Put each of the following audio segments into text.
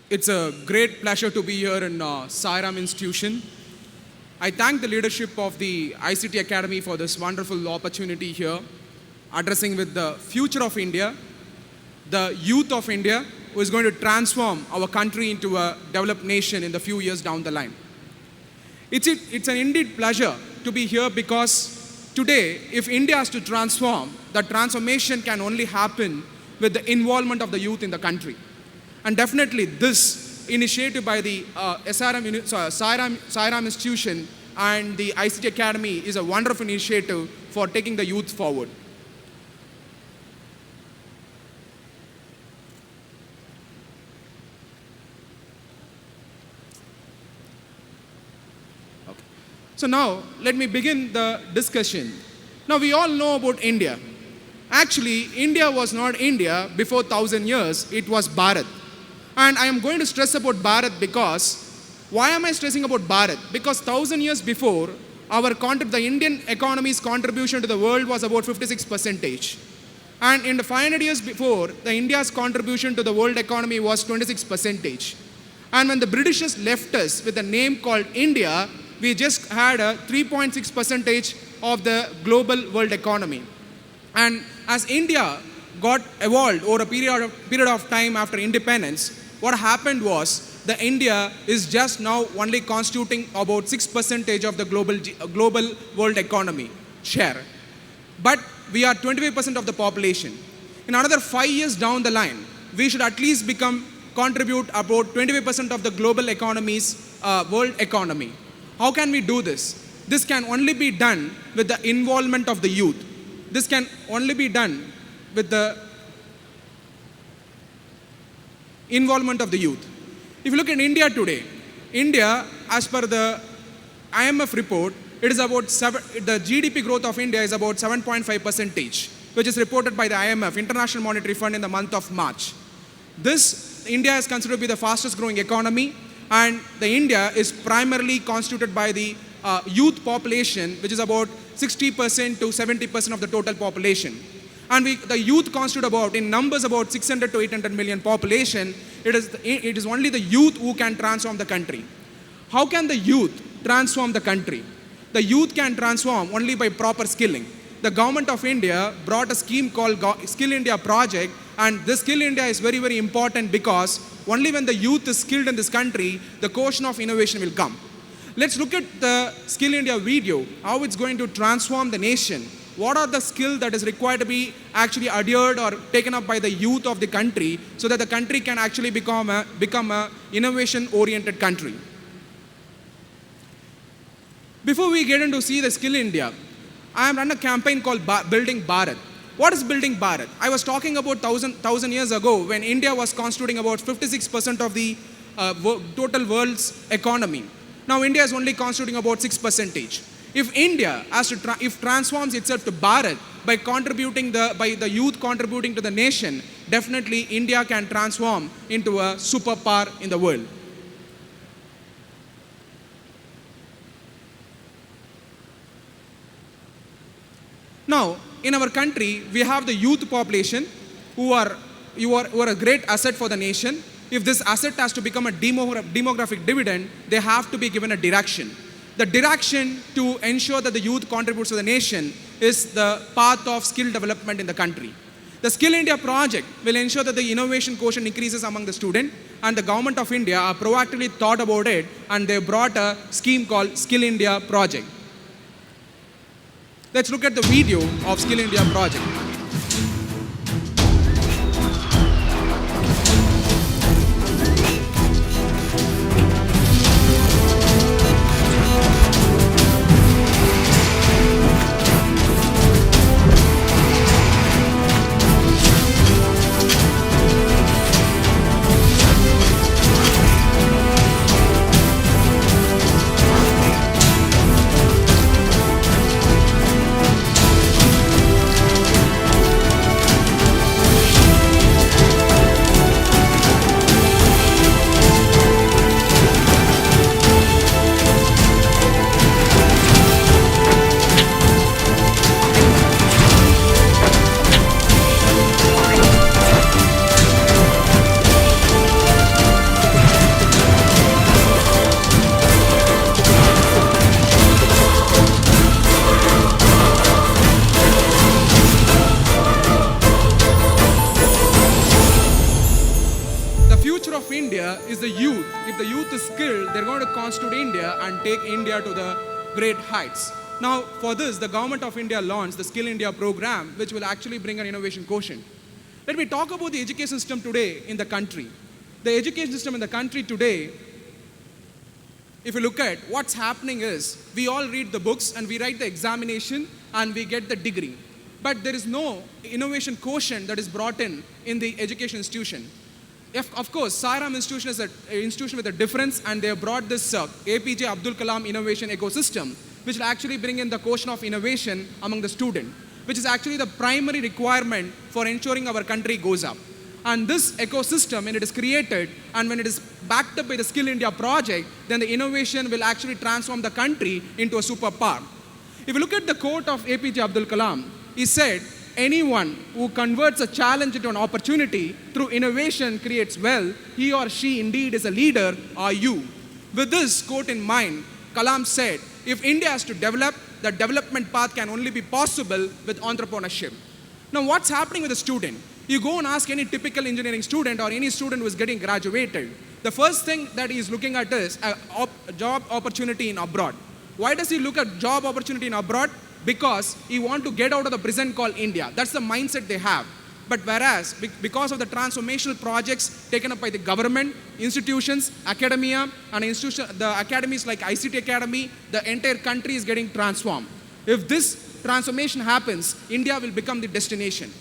It's a great pleasure to be here in Sai Ram Institution. I thank the leadership of the ICT Academy for this wonderful opportunity here, addressing with the future of India, the youth of India, who is going to transform our country into a developed nation in the few years down the line. It's an indeed pleasure to be here because today, if India has to transform, the transformation can only happen with the involvement of the youth in the country. And definitely this initiative by the Sai Ram Institution and the ICT Academy is a wonderful initiative for taking the youth forward. Okay. So now let me begin the discussion. Now we all know about India. Actually, India was not India before 1,000 years, it was Bharat. And I am going to stress about Bharat because, why am I stressing about Bharat? Because 1,000 years before, the Indian economy's contribution to the world was about 56%. And in the 500 years before, the India's contribution to the world economy was 26%. And when the Britishers left us with a name called India, we just had a 3.6% of the global world economy. And as India got evolved over a period of time after independence, what happened was the India is just now only constituting about 6% of the global world economy share. But we are 25% of the population. In another 5 years down the line, we should at least contribute about 25% of the global economy's world economy. How can we do this? This can only be done with the involvement of the youth. This can only be done with the involvement of the youth. If you look at India today, India, as per the IMF report, it is about the GDP growth of India is about 7.5%, which is reported by the IMF, International Monetary Fund, in the month of March. India is considered to be the fastest growing economy, and the India is primarily constituted by the youth population, which is about 60% to 70% of the total population. And the youth constitute in numbers about 600 to 800 million population. It is only the youth who can transform the country. How can the youth transform the country? The youth can transform only by proper skilling. The government of India brought a scheme called Skill India Project, and this Skill India is very, very important because only when the youth is skilled in this country, the quotient of innovation will come. Let's look at the Skill India video, how it's going to transform the nation. What are the skills that is required to be actually adhered or taken up by the youth of the country so that the country can actually become a innovation-oriented country. Before we get into see the Skill India, I am running a campaign called Building Bharat. What is Building Bharat? I was talking about 1,000 years ago when India was constituting about 56% of the total world's economy. Now India is only constituting about 6%. If India transforms itself to Bharat by the youth contributing to the nation, definitely India can transform into a superpower in the world. Now, in our country, we have the youth population who are a great asset for the nation. If this asset has to become a demographic dividend, they have to be given a direction. The direction to ensure that the youth contributes to the nation is the path of skill development in the country. The Skill India project will ensure that the innovation quotient increases among the student, and the government of India are proactively thought about it, and they brought a scheme called Skill India project. Let's look at the video of Skill India project. India is the youth. If the youth is skilled, they're going to constitute India and take India to the great heights. Now, for this, the government of India launched the Skill India program, which will actually bring an innovation quotient. Let me talk about the education system today in the country. The education system in the country today, if you look at what's happening is, we all read the books and we write the examination and we get the degree. But there is no innovation quotient that is brought in the education institution. Of course, Sairam Institution is an institution with a difference, and they have brought this APJ Abdul Kalam innovation ecosystem, which will actually bring in the quotient of innovation among the student, which is actually the primary requirement for ensuring our country goes up. And this ecosystem, when it is created and when it is backed up by the Skill India project, then the innovation will actually transform the country into a superpower. If you look at the quote of APJ Abdul Kalam, he said, anyone who converts a challenge into an opportunity through innovation creates wealth. He or she indeed is a leader, or you. With this quote in mind, Kalam said, if India has to develop, the development path can only be possible with entrepreneurship. Now, what's happening with the student? You go and ask any typical engineering student or any student who is getting graduated, the first thing that he is looking at is a job opportunity in abroad. Why does he look at job opportunity in abroad? Because he wants to get out of the prison called India. That's the mindset they have. But whereas, because of the transformational projects taken up by the government, institutions, academia, and the academies like ICT Academy, the entire country is getting transformed. If this transformation happens, India will become the destination.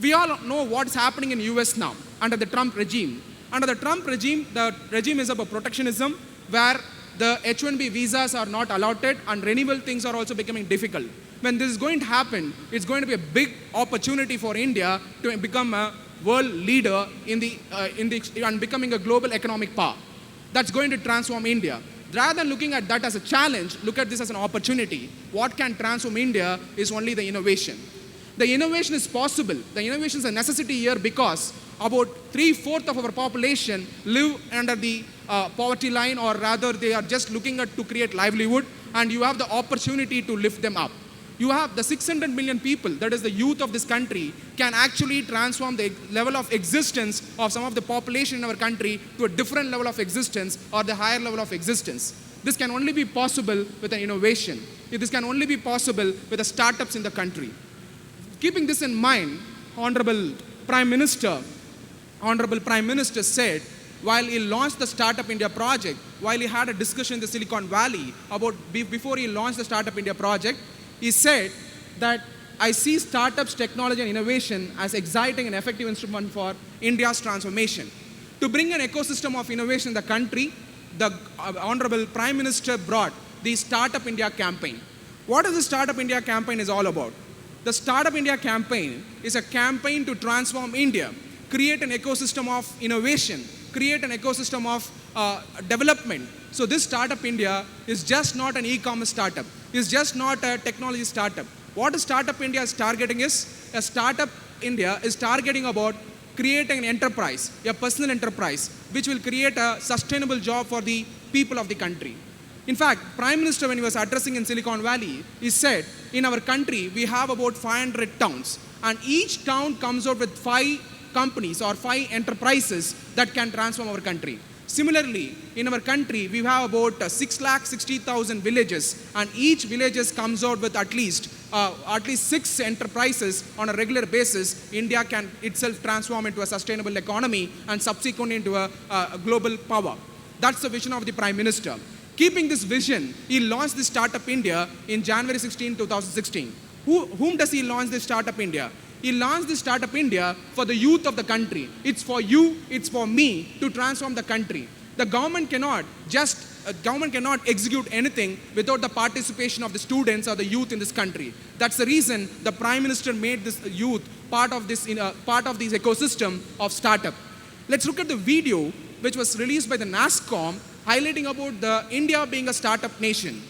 We all know what's happening in US now under the Trump regime. Under the Trump regime, the regime is about protectionism, where the H-1B visas are not allotted and renewal things are also becoming difficult. When this is going to happen, it's going to be a big opportunity for India to become a world leader and becoming a global economic power. That's going to transform India. Rather than looking at that as a challenge, look at this as an opportunity. What can transform India is only the innovation. The innovation is possible. The innovation is a necessity here because about 3/4 of our population live under the poverty line, or rather they are just looking at to create livelihood, and you have the opportunity to lift them up. You have the 600 million people, that is the youth of this country, can actually transform the level of existence of some of the population in our country to a different level of existence or the higher level of existence. This can only be possible with an innovation. This can only be possible with the startups in the country. Keeping this in mind, Honorable Prime Minister said, while he launched the Startup India project, while he had a discussion in the Silicon Valley before he launched the Startup India project, he said that I see startups, technology and innovation as exciting and effective instrument for India's transformation. To bring an ecosystem of innovation in the country, the Honorable Prime Minister brought the Startup India campaign. What is the Startup India campaign is all about? The Startup India campaign is a campaign to transform India, create an ecosystem of innovation, create an ecosystem of development. So this Startup India is just not an e-commerce startup. It's just not a technology startup. What a Startup India is targeting is, a Startup India is targeting about creating an enterprise, a personal enterprise, which will create a sustainable job for the people of the country. In fact, Prime Minister, when he was addressing in Silicon Valley, he said, in our country, we have about 500 towns, and each town comes out with 5 companies or 5 enterprises that can transform our country. Similarly, in our country, we have about 660,000 villages, and each village comes out with at least 6 enterprises on a regular basis. India can itself transform into a sustainable economy and subsequently into a global power. That's the vision of the Prime Minister. Keeping this vision, he launched the Startup India in January 16, 2016. Whom does he launch this Startup India? He launched this Startup India for the youth of the country. It's for you, it's for me to transform the country. The government cannot execute anything without the participation of the students or the youth in this country. That's the reason the Prime Minister made this youth part of this ecosystem of startup. Let's look at the video which was released by the NASSCOM highlighting about the India being a startup nation.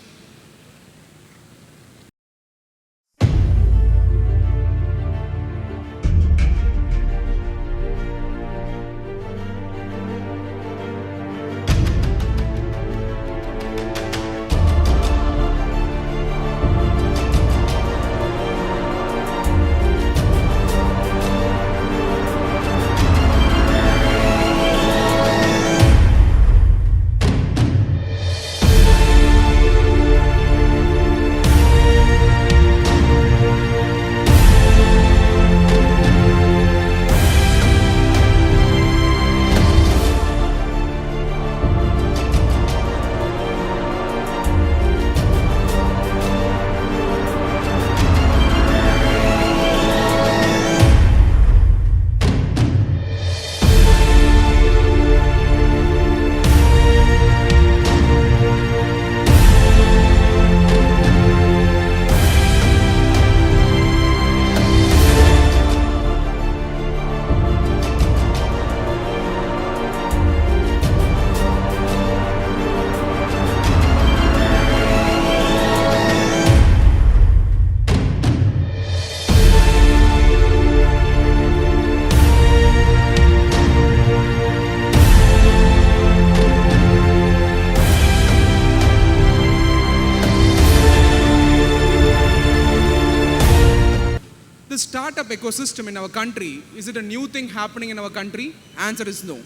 startup ecosystem in our country, is it a new thing happening in our country? Answer is no.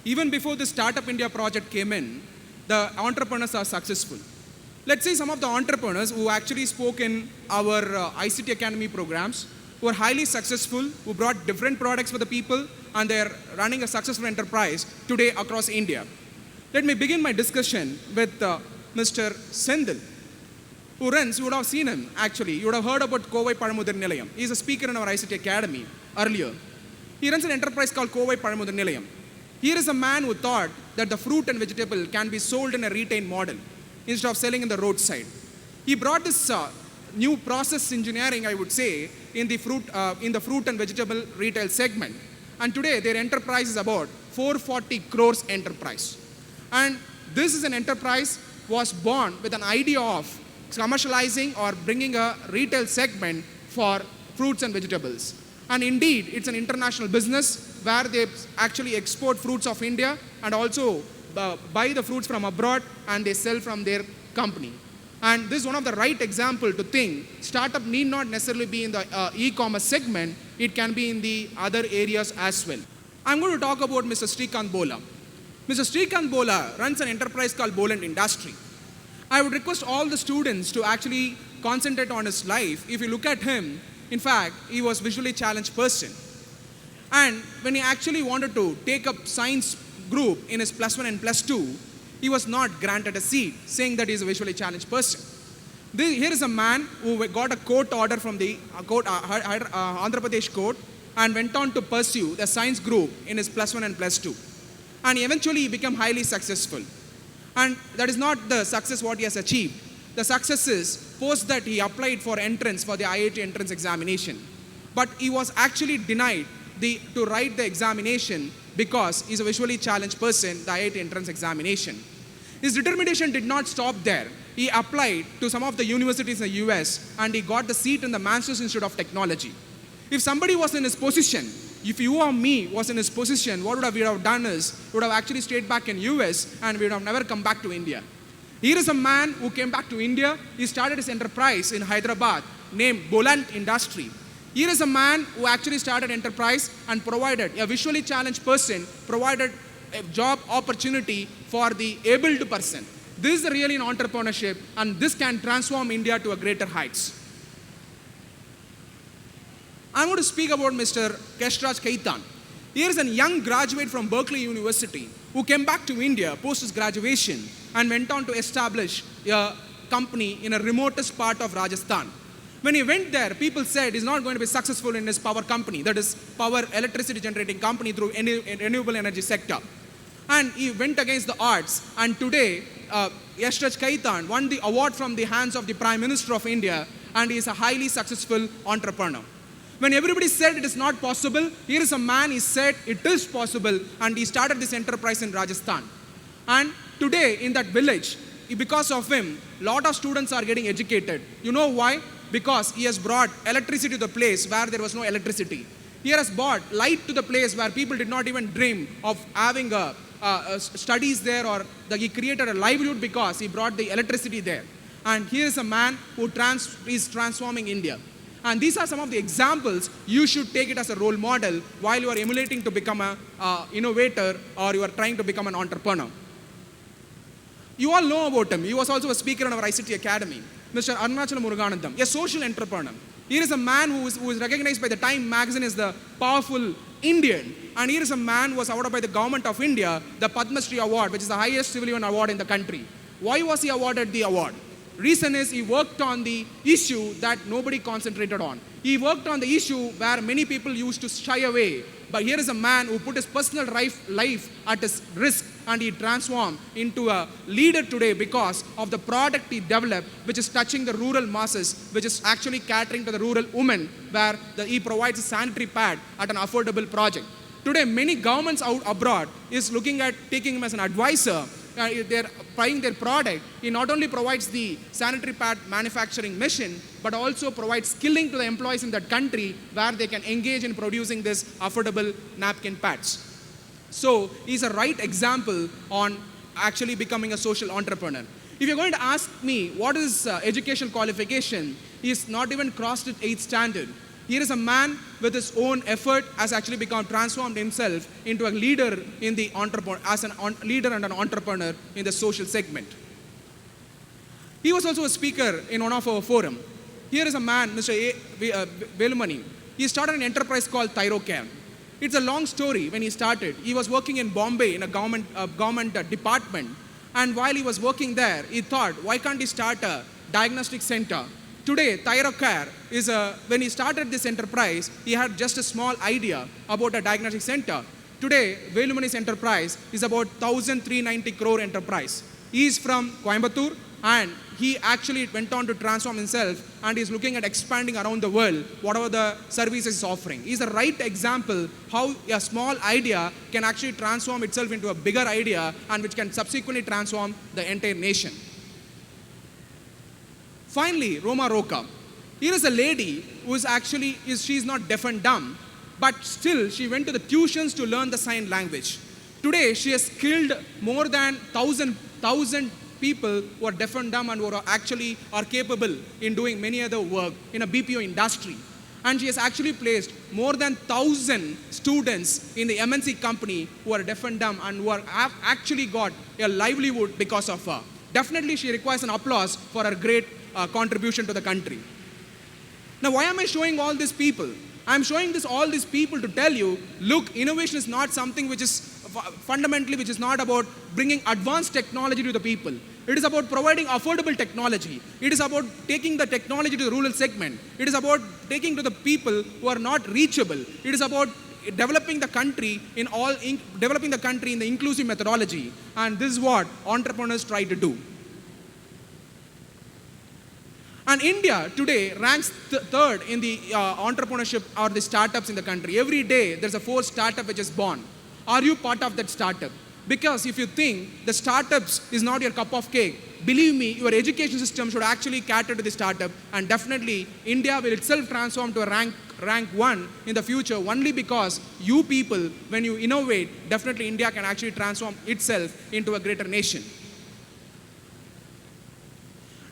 Even before the Startup India project came in, the entrepreneurs are successful. Let's say some of the entrepreneurs who actually spoke in our ICT Academy programs, who are highly successful, who brought different products for the people, and they're running a successful enterprise today across India. Let me begin my discussion with Mr. Sendil, who runs, you would have seen him actually, you would have heard about Kovai Palamudar Nilayam. He's a speaker in our ICT Academy earlier. He runs an enterprise called Kovai Palamudar Nilayam. Here is a man who thought that the fruit and vegetable can be sold in a retail model instead of selling in the roadside. He brought this new process engineering, I would say, in the fruit and vegetable retail segment. And today their enterprise is about 440 crores enterprise. And this is an enterprise was born with an idea of commercializing or bringing a retail segment for fruits and vegetables. And indeed, it's an international business where they actually export fruits of India and also buy the fruits from abroad and they sell from their company. And this is one of the right example to think startup need not necessarily be in the e-commerce segment, it can be in the other areas as well. I'm going to talk about Mr. Srikanth Bola. Mr. Srikanth Bola runs an enterprise called Boland Industry. I would request all the students to actually concentrate on his life. If you look at him, in fact, he was visually challenged person. And when he actually wanted to take up science group in his +1 and +2, he was not granted a seat, saying that he is a visually challenged person. Here is a man who got a court order from the Andhra Pradesh court and went on to pursue the science group in his +1 and +2. And eventually he became highly successful. And that is not the success what he has achieved. The success is post that he applied for entrance for the IIT entrance examination. But he was actually denied to write the examination because he's a visually challenged person, the IIT entrance examination. His determination did not stop there. He applied to some of the universities in the US and he got the seat in the Manchester Institute of Technology. If somebody was in his position, if you or me was in his position, what we would have done is, we would have actually stayed back in US and we would have never come back to India. Here is a man who came back to India. He started his enterprise in Hyderabad named Boland Industry. Here is a man who actually started enterprise and provided, a visually challenged person, provided a job opportunity for the abled person. This is really an entrepreneurship and this can transform India to a greater heights. I'm going to speak about Mr. Keshraj Kaitan. Here is a young graduate from Berkeley University who came back to India post his graduation and went on to establish a company in a remotest part of Rajasthan. When he went there, people said he's not going to be successful in his power company, that is power electricity generating company through any renewable energy sector. And he went against the odds. And today, Keshraj Kaitan won the award from the hands of the Prime Minister of India and he is a highly successful entrepreneur. When everybody said it is not possible, here is a man, he said it is possible and he started this enterprise in Rajasthan. And today in that village, because of him, a lot of students are getting educated. You know why? Because he has brought electricity to the place where there was no electricity. He has brought light to the place where people did not even dream of having studies there, or he created a livelihood because he brought the electricity there. And here is a man who is transforming India. And these are some of the examples you should take it as a role model while you are emulating to become an innovator or you are trying to become an entrepreneur. You all know about him. He was also a speaker in our ICT Academy. Mr. Arunachalam Muruganandam, a social entrepreneur. Here is a man who is recognized by the Time magazine as the powerful Indian. And here is a man who was awarded by the government of India the Padma Shri Award, which is the highest civilian award in the country. Why was he awarded the award? Reason is he worked on the issue that nobody concentrated on. He worked on the issue where many people used to shy away. But here is a man who put his personal life at his risk and he transformed into a leader today because of the product he developed, which is touching the rural masses, which is actually catering to the rural women, where he provides a sanitary pad at an affordable project. Today, many governments out abroad is looking at taking him as an advisor. They're buying their product. He not only provides the sanitary pad manufacturing mission, but also provides skilling to the employees in that country where they can engage in producing this affordable napkin pads. So he's a right example on actually becoming a social entrepreneur. If you're going to ask me what is education qualification, he's not even crossed at 8th standard. Here is a man with his own effort has actually become transformed himself into a leader in the entrepreneur, as leader and an entrepreneur in the social segment. He was also a speaker in one of our forum. Here is a man, Mr. Velumani. He started an enterprise called Thyrocare. It's a long story when he started. He was working in Bombay in a government department. And while he was working there, he thought, why can't he start a diagnostic center? Today, Thyrocare is when he started this enterprise, he had just a small idea about a diagnostic center. Today, Velumani's enterprise is about 1,390 crore enterprise. He is from Coimbatore, and he actually went on to transform himself, and is looking at expanding around the world, whatever the services he's offering. He's the right example how a small idea can actually transform itself into a bigger idea, and which can subsequently transform the entire nation. Finally, Roma Roca. Here is a lady who is actually, she's not deaf and dumb, but still she went to the tuitions to learn the sign language. Today, she has skilled more than 1,000 people who are deaf and dumb and who are capable in doing many other work in a BPO industry. And she has actually placed more than 1,000 students in the MNC company who are deaf and dumb and who have actually got a livelihood because of her. Definitely, she requires an applause for her great contribution to the country. Now, why am I showing all these people? I'm showing all these people to tell you, look, innovation is not something which is fundamentally, which is not about bringing advanced technology to the people. It is about providing affordable technology. It is about taking the technology to the rural segment. It is about taking to the people who are not reachable. It is about developing the country in the inclusive methodology. And this is what entrepreneurs try to do. And India today ranks third in the entrepreneurship or the startups in the country. Every day there's a 4th startup which is born. Are you part of that startup? Because if you think the startups is not your cup of cake, believe me, your education system should actually cater to the startup, and definitely India will itself transform to a rank 1 in the future only because you people, when you innovate, definitely India can actually transform itself into a greater nation.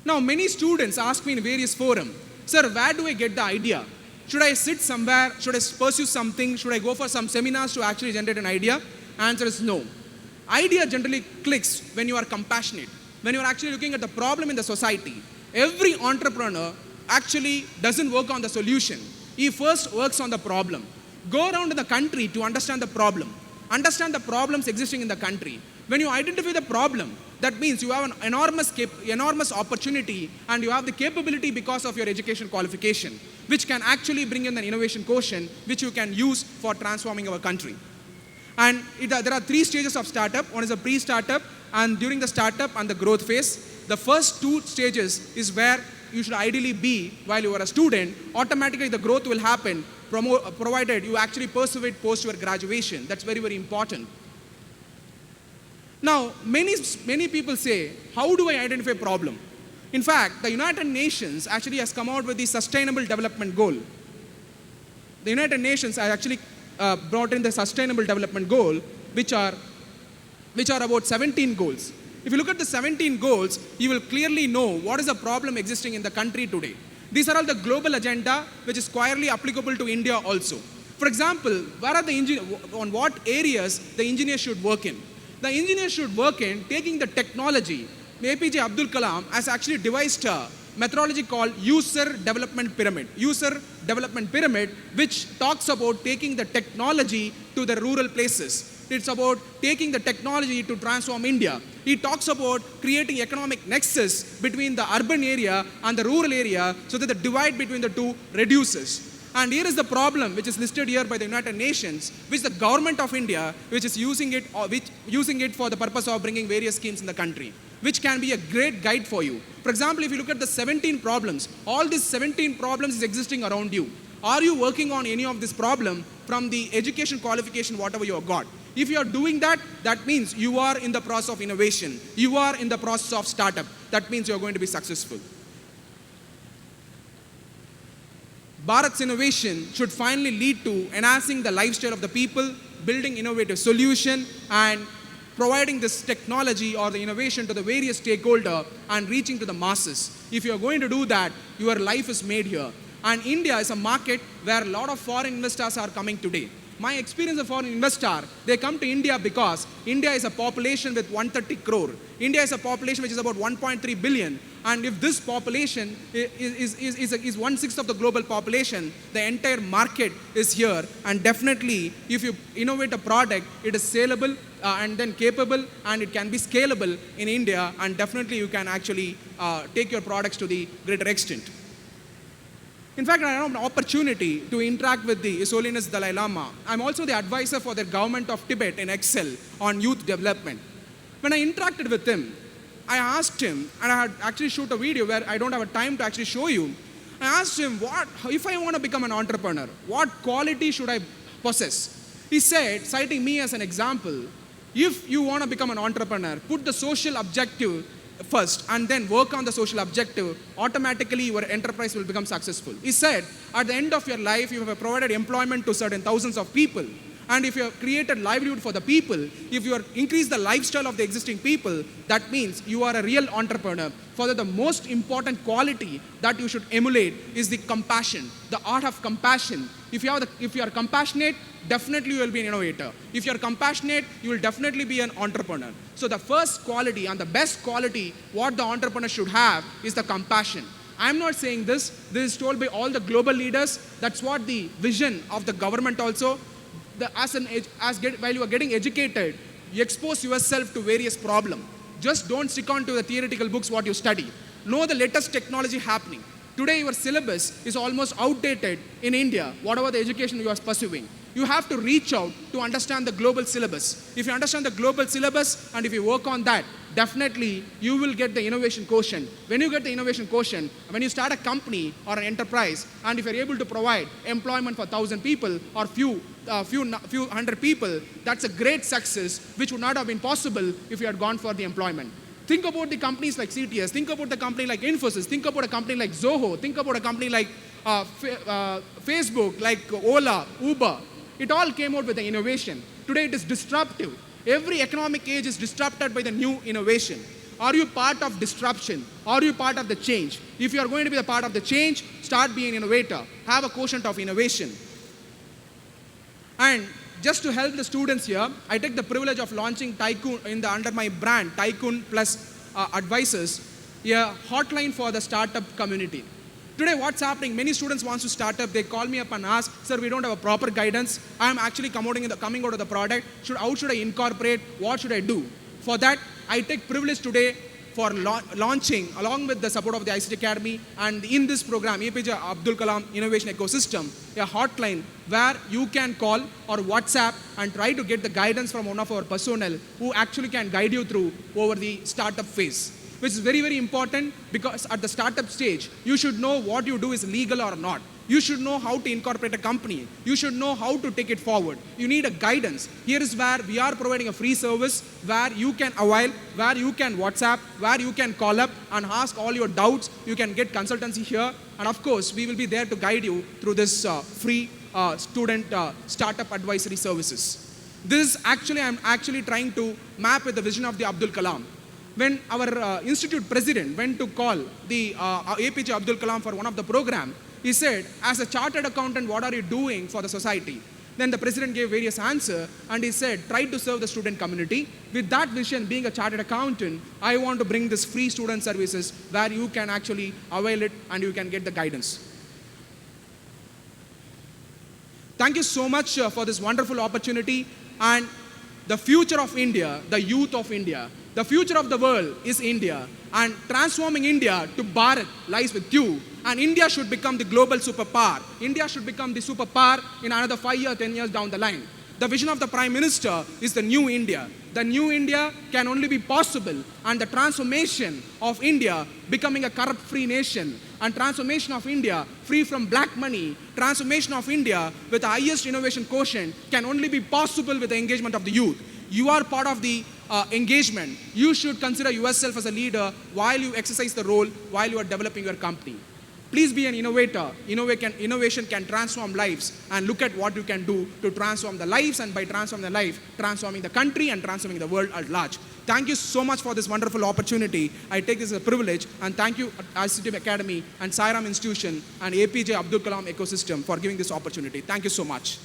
Now, many students ask me in various forums, sir, where do I get the idea? Should I sit somewhere? Should I pursue something? Should I go for some seminars to actually generate an idea? Answer is no. Idea generally clicks when you are compassionate, when you are actually looking at the problem in the society. Every entrepreneur actually doesn't work on the solution. He first works on the problem. Go around in the country to understand the problem. Understand the problems existing in the country. When you identify the problem, that means you have an enormous opportunity, and you have the capability because of your education qualification, which can actually bring in an innovation quotient, which you can use for transforming our country. And there are 3 stages of startup. One is a pre-startup, and during the startup and the growth phase. The first 2 stages is where you should ideally be while you are a student. Automatically the growth will happen provided you actually persevere post your graduation. That's very, very important. Now, many people say, how do I identify a problem? In fact, the United Nations actually has come out with the Sustainable Development Goal. The United Nations has actually brought in the Sustainable Development Goal, which are about 17 goals. If you look at the 17 goals, you will clearly know what is the problem existing in the country today. These are all the global agenda, which is squarely applicable to India also. For example, on what areas the engineers should work in? The engineers should work in taking the technology. APJ Abdul Kalam has actually devised a methodology called User Development Pyramid. User Development Pyramid, which talks about taking the technology to the rural places. It's about taking the technology to transform India. He talks about creating economic nexus between the urban area and the rural area so that the divide between the two reduces. And here is the problem which is listed here by the United Nations, which the government of India, which is using it for the purpose of bringing various schemes in the country, which can be a great guide for you. For example, if you look at the 17 problems, all these 17 problems is existing around you. Are you working on any of this problem from the education qualification, whatever you have got? If you are doing that, that means you are in the process of innovation. You are in the process of startup. That means you are going to be successful. Bharat's innovation should finally lead to enhancing the lifestyle of the people, building innovative solution, and providing this technology or the innovation to the various stakeholders and reaching to the masses. If you are going to do that, your life is made here. And India is a market where a lot of foreign investors are coming today. My experience of foreign investor, they come to India because India is a population with 130 crore. India is a population which is about 1.3 billion. And if this population is 1/6 of the global population, the entire market is here. And definitely, if you innovate a product, it is saleable and then capable, and it can be scalable in India. And definitely, you can actually take your products to the greater extent. In fact, I have an opportunity to interact with His Holiness Dalai Lama. I'm also the advisor for the government of Tibet in Excel on youth development. When I interacted with him, I asked him, and I had actually shoot a video where I don't have a time to actually show you. I asked him, if I want to become an entrepreneur, what quality should I possess? He said, citing me as an example, if you want to become an entrepreneur, put the social objective first and then work on the social objective, automatically your enterprise will become successful. He said, at the end of your life, you have provided employment to certain thousands of people. And if you have created livelihood for the people, if you have increased the lifestyle of the existing people, that means you are a real entrepreneur. Further, the most important quality that you should emulate is the compassion, the art of compassion. If you are compassionate, definitely you will be an innovator. If you are compassionate, you will definitely be an entrepreneur. So the first quality and the best quality what the entrepreneur should have is the compassion. I'm not saying this. This is told by all the global leaders. That's what the vision of the government also. While you are getting educated, you expose yourself to various problems. Just don't stick on to the theoretical books what you study. Know the latest technology happening. Today your syllabus is almost outdated in India, whatever the education you are pursuing. You have to reach out to understand the global syllabus. If you understand the global syllabus and if you work on that, definitely you will get the innovation quotient. When you get the innovation quotient, when you start a company or an enterprise, and if you're able to provide employment for 1,000 people or few hundred people, that's a great success which would not have been possible if you had gone for the employment. Think about the companies like CTS, think about the company like Infosys, think about a company like Zoho, think about a company like Facebook, like Ola, Uber. It all came out with the innovation. Today it is disruptive. Every economic age is disrupted by the new innovation. Are you part of disruption? Are you part of the change? If you are going to be a part of the change, start being an innovator. Have a quotient of innovation. And just to help the students here, I take the privilege of launching Tycoon under my brand, Tycoon Plus Advisors, a hotline for the startup community. Today, what's happening? Many students want to start up. They call me up and ask, sir, we don't have a proper guidance. I'm actually coming out of the product. How should I incorporate? What should I do? For that, I take privilege today for launching, along with the support of the ICT Academy, and in this program, APJ Abdul Kalam Innovation Ecosystem, a hotline where you can call or WhatsApp and try to get the guidance from one of our personnel who actually can guide you through over the startup phase, which is very, very important, because at the startup stage, you should know what you do is legal or not. You should know how to incorporate a company. You should know how to take it forward. You need a guidance. Here is where we are providing a free service where you can avail, where you can WhatsApp, where you can call up and ask all your doubts. You can get consultancy here. And of course, we will be there to guide you through this free student startup advisory services. This is I'm actually trying to map with the vision of the Abdul Kalam. When our institute president went to call the APJ Abdul Kalam for one of the program, he said, as a chartered accountant, what are you doing for the society? Then the president gave various answers, and he said, try to serve the student community. With that vision, being a chartered accountant, I want to bring this free student services where you can actually avail it and you can get the guidance. Thank you so much for this wonderful opportunity. And the future of India, the youth of India, the future of the world is India, and transforming India to Bharat lies with you. And India should become the global superpower. India should become the superpower in another 5 years, 10 years down the line. The vision of the Prime Minister is the new India. The new India can only be possible, and the transformation of India becoming a corrupt-free nation, and transformation of India free from black money, transformation of India with the highest innovation quotient can only be possible with the engagement of the youth. You are part of the engagement. You should consider yourself as a leader while you exercise the role, while you are developing your company. Please be an innovator. Innovation can transform lives, and look at what you can do to transform the lives, and by transforming the life, transforming the country and transforming the world at large. Thank you so much for this wonderful opportunity. I take this as a privilege, and thank you ICT Academy and Sairam Institution and APJ Abdul Kalam ecosystem for giving this opportunity. Thank you so much.